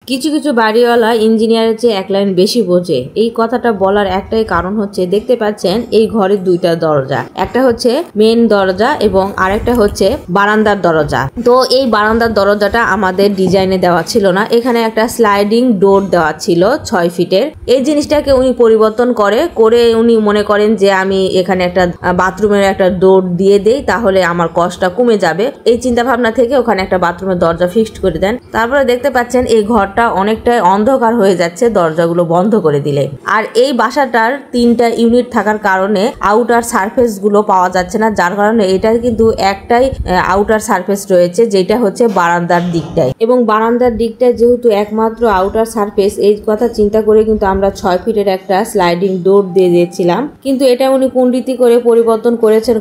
কিছু কিছু বাড়িওয়ালা ইঞ্জিনিয়ারের চেয়ে এক লাইন বেশি বোঝে। এই কথাটা বলার একটাই কারণ হচ্ছে, দেখতে পাচ্ছেন এই ঘরের দুইটা দরজা, একটা হচ্ছে মেন দরজা এবং আরেকটা হচ্ছে বারান্দার দরজা। তো এই বারান্দার দরজাটা আমাদের ডিজাইনে দেওয়া ছিল না, এখানে একটা স্লাইডিং ডোর দেওয়া ছিল 6 ফিটের। এই জিনিসটাকে উনি পরিবর্তন করে উনি মনে করেন যে আমি এখানে একটা বাথরুমের একটা ডোর দিয়ে দেই, তাহলে আমার কষ্টটা কমে যাবে। এই চিন্তা ভাবনা থেকে ওখানে একটা বাথরুমের দরজা ফিক্সড করে দেন। তারপরে দেখতে পাচ্ছেন এই ঘরটা অনেকটাই অন্ধকার হয়ে যাচ্ছে দরজাগুলো বন্ধ করে দিলে। আর এই বাসাটার 3টা ইউনিট থাকার কারণে আউটার সারফেস গুলো পাওয়া যাচ্ছে না, যার কারণে এটার কিন্তু একটাই আউটার সারফেস রয়েছে, যেটা হচ্ছে বারান্দার দিকটায়। এবং বারান্দার দিকটায় যেহেতু একমাত্র আউটার সারফেস, এই কথা চিন্তা করে কিন্তু আমরা 6 ফিটের একটা স্লাইডিং ডোর দিয়ে দিয়েছিলাম। কিন্তু এটা উনি পণ্ডিতি করে পরিবর্তন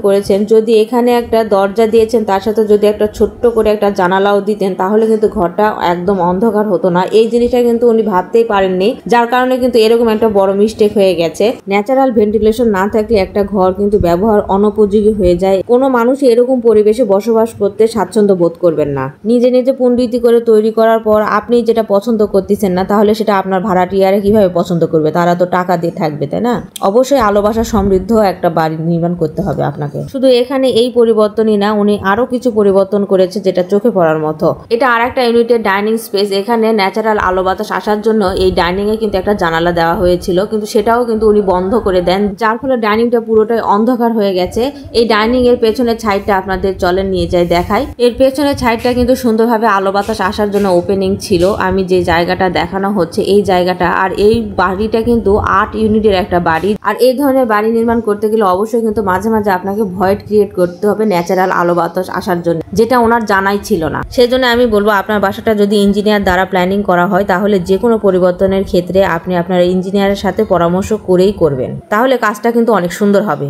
করেছেন। যদি এখানে একটা দরজা দিয়েছেন, তার সাথে যদি একটা ছোট্ট করে একটা জানালাও দিতেন, তাহলে কিন্তু ঘরটা একদম অন্ধকার হতো না। এই জিনিসটা কিন্তু উনি ভাবতেই পারেননি, যার কারণে কিন্তু এরকম একটা বড় মিস্টেক হয়ে গেছে। ন্যাচারাল ভেন্টিলেশন না থাকলে একটা ঘর কিন্তু ব্যবহার অনুপযোগী হয়ে যায়। কোনো মানুষ এরকম পরিবেশে বসবাস করতে স্বাচ্ছন্দ্য বোধ করবেন না। নিজে নিজে পণ্ডিতি করে তৈরি করার পর আপনি যেটা পছন্দ করতেছেন না, তাহলে সেটা আপনার ভাড়াটিয়ারে কিভাবে পছন্দ করবে? তারা তো টাকা দিয়ে থাকবে, তাই না? অবশ্যই আলো বাসা সমৃদ্ধ একটা বাড়ি নির্মাণ করতে হবে আপনাকে। শুধু এখানে এই পরিবর্তনই না, উনি আরো কিছু পরিবর্তন করেছে যেটা চোখে পড়ার মতো। এটা আরেকটা ইউনিটের ডাইনিং স্পেস। এখানে ন্যাচারাল আলো বাতাস আসার জন্য এই ডাইনিং এ কিন্তু একটা জানালা দেওয়া হয়েছিল, কিন্তু সেটাও কিন্তু উনি বন্ধ করে দেন, যার ফলে ডাইনিংটা পুরোটাই অন্ধকার হয়ে গেছে। এই ডাইনিং এর পেছনের সাইডটা আপনাদের চলেন নিয়ে যাই দেখাই। এর পেছনের সাইডটা কিন্তু সুন্দরভাবে আলো বাতাস আসার জন্য ওপেনিং ছিল। আমি যে জায়গাটা দেখানো হচ্ছে এই জায়গাটা, আর এই বাড়িটা কিন্তু 8 ইউনিটের একটা বাড়ি। আর এই ধরনের বাড়ি নির্মাণ করতে গেলে অবশ্যই কিন্তু মাঝে মাঝে আপনাকে ভয়েড ক্রিয়েট করতে হবে ন্যাচারাল আলো বাতাস আসার জন্য, যেটা ওনার জানাই ছিল না। সেজন্য আমি বলবো, আপনার বাসাটা যদি ইঞ্জিনিয়ার দ্বারা প্ল্যানিং করা হয়, তাহলে যে কোনো পরিবর্তনের ক্ষেত্রে আপনি আপনার ইঞ্জিনিয়ারের সাথে পরামর্শ করেই করবেন, তাহলে কাজটা কিন্তু অনেক সুন্দর হবে।